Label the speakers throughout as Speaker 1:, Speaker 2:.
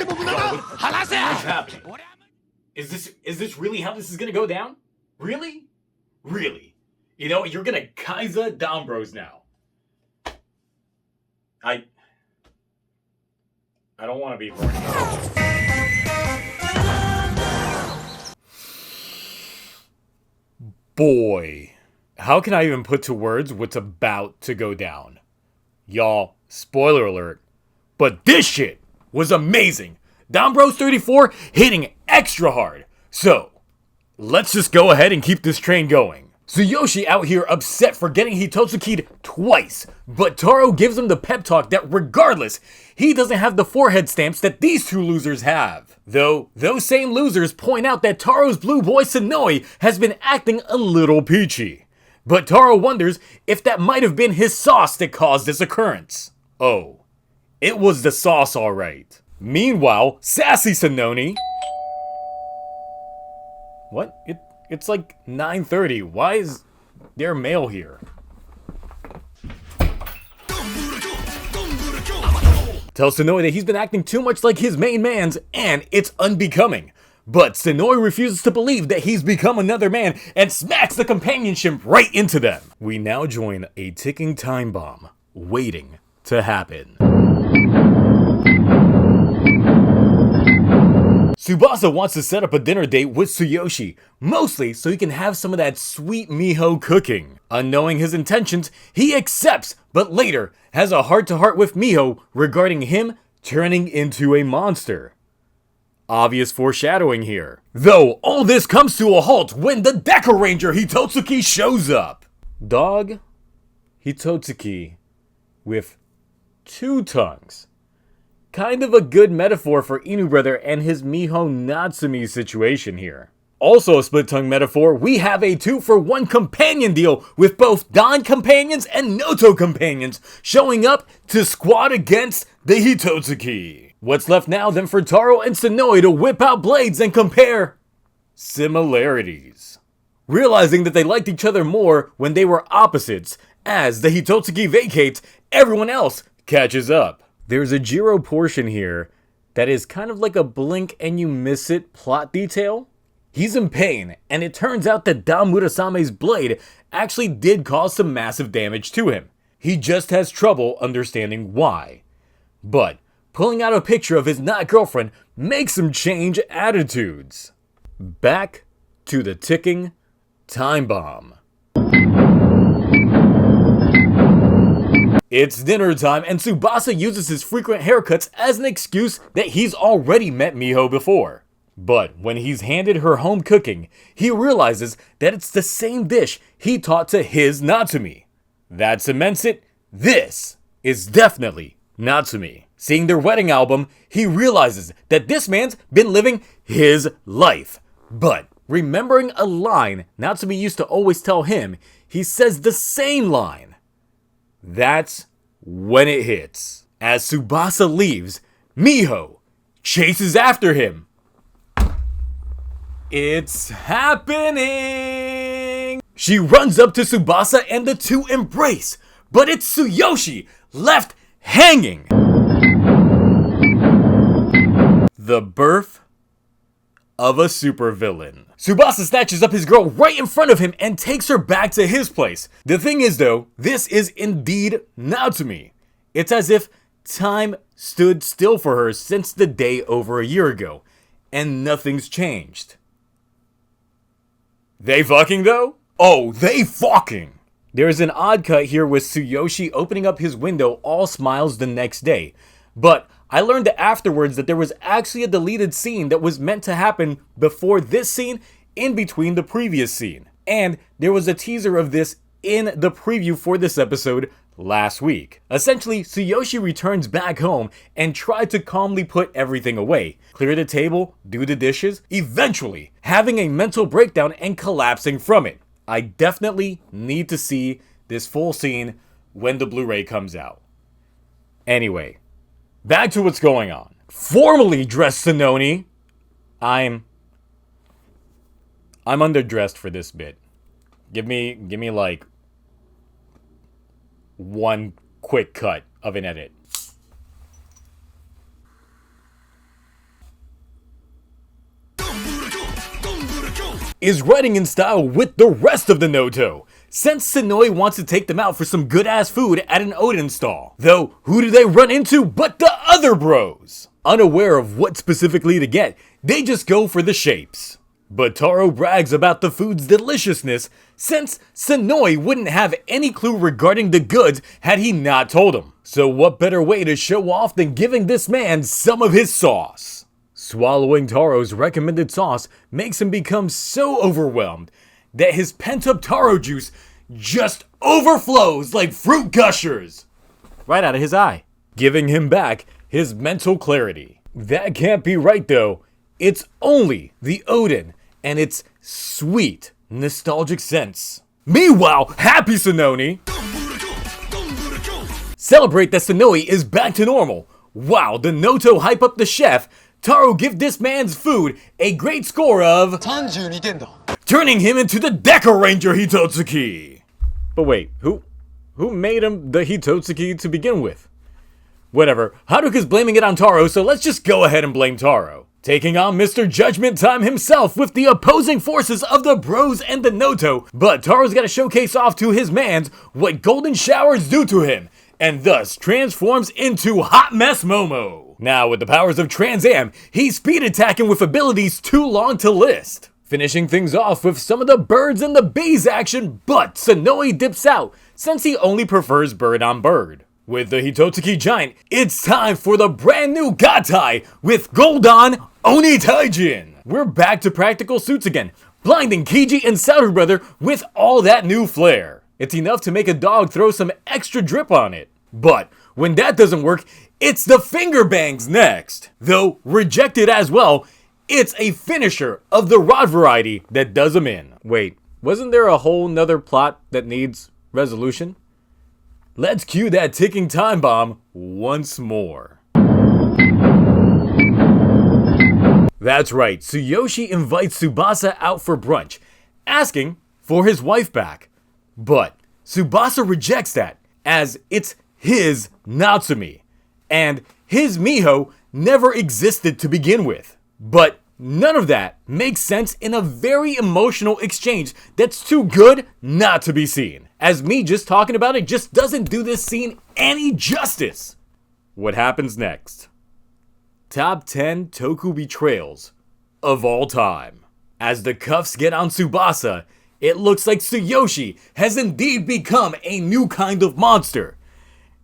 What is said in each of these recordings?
Speaker 1: What's happening? Is this really how this is gonna go down? Really? Really? You know, you're gonna Kaiser DonBros now. I don't want to be horny. Boy, how can I even put to words what's about to go down? Y'all, spoiler alert, but this shit was amazing. DonBros 34 hitting extra hard. So, let's just go ahead and keep this train going. Tsuyoshi out here upset for getting Hitotsuki'd twice, but Taro gives him the pep talk that regardless, he doesn't have the forehead stamps that these two losers have. Though, those same losers point out that Taro's blue boy Sonoi has been acting a little peachy. But Taro wonders if that might have been his sauce that caused this occurrence. Oh, it was the sauce alright. Meanwhile, sassy Sononi... What? It's like 9:30. Why is there mail here? Tells Sonoi that he's been acting too much like his main mans, and it's unbecoming. But Sonoi refuses to believe that he's become another man and smacks the companionship right into them. We now join a ticking time bomb, waiting to happen. Tsubasa wants to set up a dinner date with Tsuyoshi, mostly so he can have some of that sweet Miho cooking. Unknowing his intentions, he accepts, but later has a heart-to-heart with Miho regarding him turning into a monster. Obvious foreshadowing here. Though, all this comes to a halt when the Deca Ranger Hitotsuki shows up. Dog Hitotsuki with two tongues. Kind of a good metaphor for Inu Brother and his Miho Natsumi situation here. Also a split-tongue metaphor, we have a 2-for-1 companion deal with both Don companions and Noto companions showing up to squad against the Hitotsuki. What's left now than for Taro and Sonoi to whip out blades and compare similarities. Realizing that they liked each other more when they were opposites, as the Hitotsuki vacates, everyone else catches up. There's a Jiro portion here that is kind of like a blink and you miss it plot detail. He's in pain, and it turns out that Don Murasame's blade actually did cause some massive damage to him. He just has trouble understanding why. But pulling out a picture of his not girlfriend makes him change attitudes. Back to the ticking time bomb. It's dinner time, and Tsubasa uses his frequent haircuts as an excuse that he's already met Miho before. But when he's handed her home cooking, he realizes that it's the same dish he taught to his Natsumi. That cements it. This is definitely Natsumi. Seeing their wedding album, he realizes that this man's been living his life. But remembering a line Natsumi used to always tell him, he says the same line. That's when it hits. As Tsubasa leaves, Miho chases after him. It's happening! She runs up to Tsubasa and the two embrace, but it's Tsuyoshi left hanging. The birth of a supervillain. Tsubasa snatches up his girl right in front of him and takes her back to his place. The thing is though, this is indeed Natsumi. It's as if time stood still for her since the day over a year ago, and nothing's changed. They fucking though? Oh, they fucking! There's an odd cut here with Tsuyoshi opening up his window all smiles the next day, but I learned afterwards that there was actually a deleted scene that was meant to happen before this scene in between the previous scene. And there was a teaser of this in the preview for this episode last week. Essentially, Tsuyoshi returns back home and tried to calmly put everything away, clear the table, do the dishes, eventually having a mental breakdown and collapsing from it. I definitely need to see this full scene when the Blu-ray comes out. Anyway, back to what's going on. Formally dressed Sononi. I'm underdressed for this bit. Give me like one quick cut of an edit. is writing in style with the rest of the Noto, since Senoi wants to take them out for some good-ass food at an Odin stall. Though, who do they run into but the other bros? Unaware of what specifically to get, they just go for the shapes. But Taro brags about the food's deliciousness, since Senoi wouldn't have any clue regarding the goods had he not told him. So what better way to show off than giving this man some of his sauce? Swallowing Taro's recommended sauce makes him become so overwhelmed that his pent-up Taro juice just overflows like fruit gushers right out of his eye, giving him back his mental clarity. That can't be right though. It's only the Odin and its sweet, nostalgic sense. Meanwhile, happy Senoni celebrate that Senoi is back to normal. While the Noto hype up the chef, Taro give this man's food a great score of
Speaker 2: 32点だ
Speaker 1: turning him into the Deca Ranger Hitotsuki. But wait, who made him the Hitotsuki to begin with? Whatever, Haruka's blaming it on Taro, so let's just go ahead and blame Taro. Taking on Mr. Judgment Time himself with the opposing forces of the Bros and the Noto, but Taro's gotta showcase off to his mans what golden showers do to him, and thus transforms into Hot Mess Momo. Now with the powers of Trans Am, he's speed attacking with abilities too long to list. Finishing things off with some of the birds and the bees action, but Senoi dips out since he only prefers bird on bird. With the Hitotsuki Giant, it's time for the brand new Gatai with Goldan Oni Taijin. We're back to practical suits again, blinding Kiji and Saru Brother with all that new flair. It's enough to make a dog throw some extra drip on it. But when that doesn't work, it's the finger bangs next. Though rejected as well, it's a finisher of the rod variety that does them in. Wait, wasn't there a whole nother plot that needs resolution? Let's cue that ticking time bomb once more. That's right, Tsuyoshi invites Tsubasa out for brunch, asking for his wife back. But Tsubasa rejects that, as it's his Natsumi, and his Miho never existed to begin with. But none of that makes sense in a very emotional exchange that's too good not to be seen, as me just talking about it just doesn't do this scene any justice. What happens next? Top 10 Toku betrayals of all time. As the cuffs get on Tsubasa, it looks like Tsuyoshi has indeed become a new kind of monster.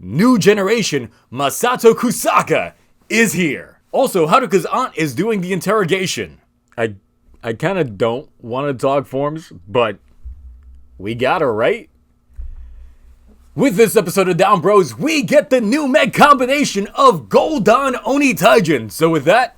Speaker 1: New generation Masato Kusaka is here. Also, Haruka's aunt is doing the interrogation. I kinda don't want to talk forms, but we got her, right? With this episode of Down Bros, we get the new Meg combination of Goldan Oni Taijin. So with that,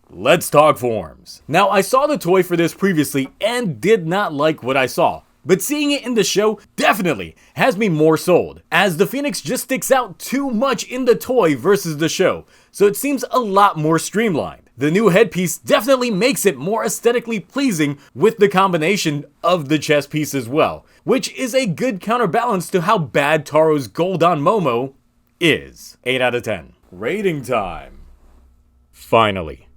Speaker 1: let's talk forms. Now, I saw the toy for this previously and did not like what I saw. But seeing it in the show definitely has me more sold, as the Phoenix just sticks out too much in the toy versus the show, so it seems a lot more streamlined. The new headpiece definitely makes it more aesthetically pleasing with the combination of the chest piece as well, which is a good counterbalance to how bad Taro's Goldan Momo is. 8 out of 10. Rating time. Finally,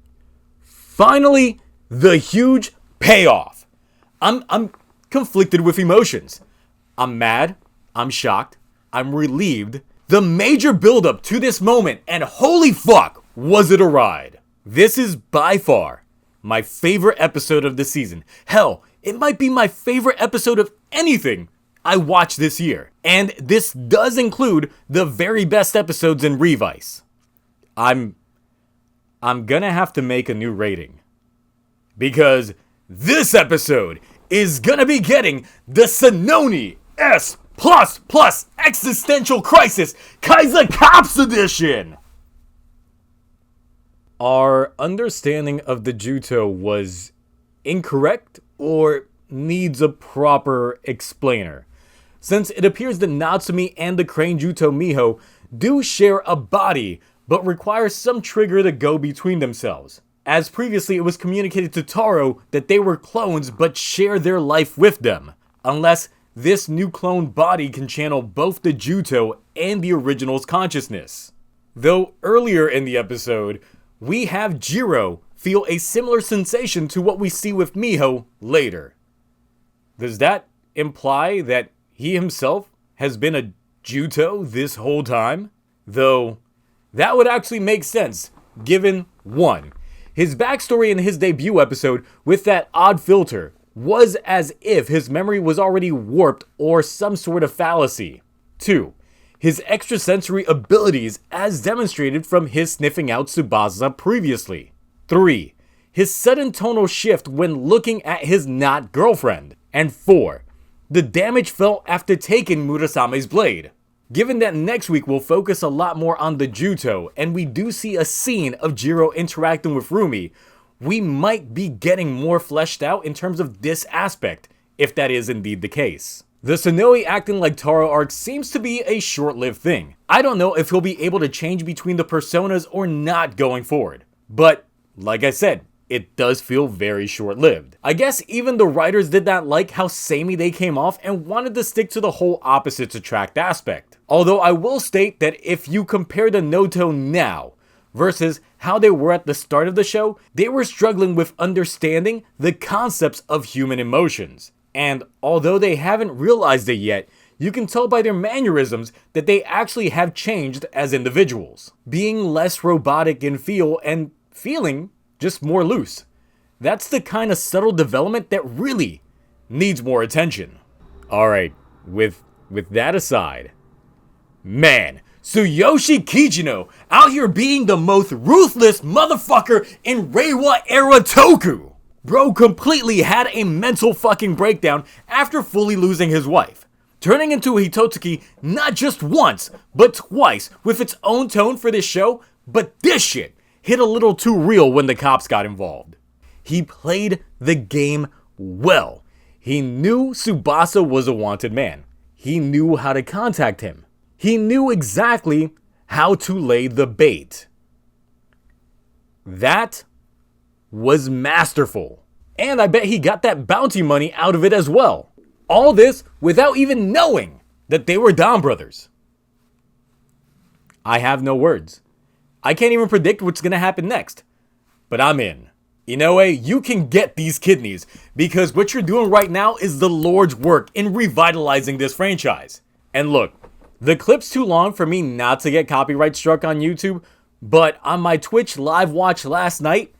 Speaker 1: the huge payoff. I'm conflicted with emotions. I'm mad, I'm shocked, I'm relieved. The major buildup to this moment, and holy fuck, was it a ride. This is by far my favorite episode of the season. Hell, it might be my favorite episode of anything I watched this year. And this does include the very best episodes in Revice. I'm gonna have to make a new rating, because this episode is gonna be getting the Senoni S++ Existential Crisis Kaiser Cops Edition! Our understanding of the Juto was incorrect or needs a proper explainer, since it appears the Natsumi and the Crane Juto Miho do share a body, but require some trigger to go between themselves. As previously it was communicated to Taro that they were clones but share their life with them, unless this new clone body can channel both the Juto and the original's consciousness. Though earlier in the episode, we have Jiro feel a similar sensation to what we see with Miho later. Does that imply that he himself has been a Juto this whole time? Though, that would actually make sense, given 1. His backstory in his debut episode with that odd filter was as if his memory was already warped or some sort of fallacy. 2. His extrasensory abilities as demonstrated from his sniffing out Tsubasa previously. 3. His sudden tonal shift when looking at his not girlfriend. And 4. The damage felt after taking Murasame's blade. Given that next week we'll focus a lot more on the Juto, and we do see a scene of Jiro interacting with Rumi, we might be getting more fleshed out in terms of this aspect, if that is indeed the case. The Sonoe acting like Taro arc seems to be a short-lived thing. I don't know if he'll be able to change between the personas or not going forward, but like I said, it does feel very short-lived. I guess even the writers did not like how samey they came off and wanted to stick to the whole opposites attract aspect. Although I will state that if you compare the Noto now versus how they were at the start of the show, they were struggling with understanding the concepts of human emotions. And although they haven't realized it yet, you can tell by their mannerisms that they actually have changed as individuals, being less robotic in feel and feeling just more loose. That's the kind of subtle development that really needs more attention. Alright, with that aside, man, Tsuyoshi Kijino out here being the most ruthless motherfucker in Reiwa era Toku. Bro completely had a mental fucking breakdown after fully losing his wife, turning into a Hitotsuki not just once, but twice with its own tone for this show, but this shit hit a little too real when the cops got involved. He played the game well. He knew Tsubasa was a wanted man. He knew how to contact him. He knew exactly how to lay the bait. That was masterful. And I bet he got that bounty money out of it as well. All this without even knowing that they were DonBrothers. I have no words. I can't even predict what's gonna happen next. But I'm in. Inoue, you can get these kidneys, because what you're doing right now is the Lord's work in revitalizing this franchise. And look, the clip's too long for me not to get copyright struck on YouTube, but on my Twitch live watch last night,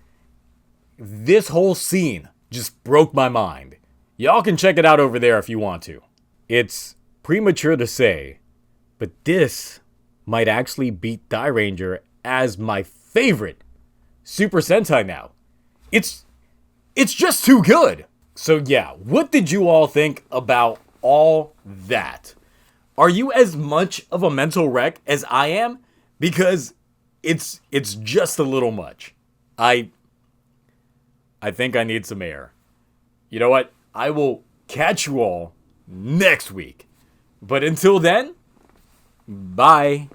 Speaker 1: this whole scene just broke my mind. Y'all can check it out over there if you want to. It's premature to say, but this might actually beat Die Ranger as my favorite Super Sentai now. It's just too good. So yeah, what did you all think about all that? Are you as much of a mental wreck as I am? Because it's just a little much. I think I need some air. You know what? I will catch you all next week. But until then, bye.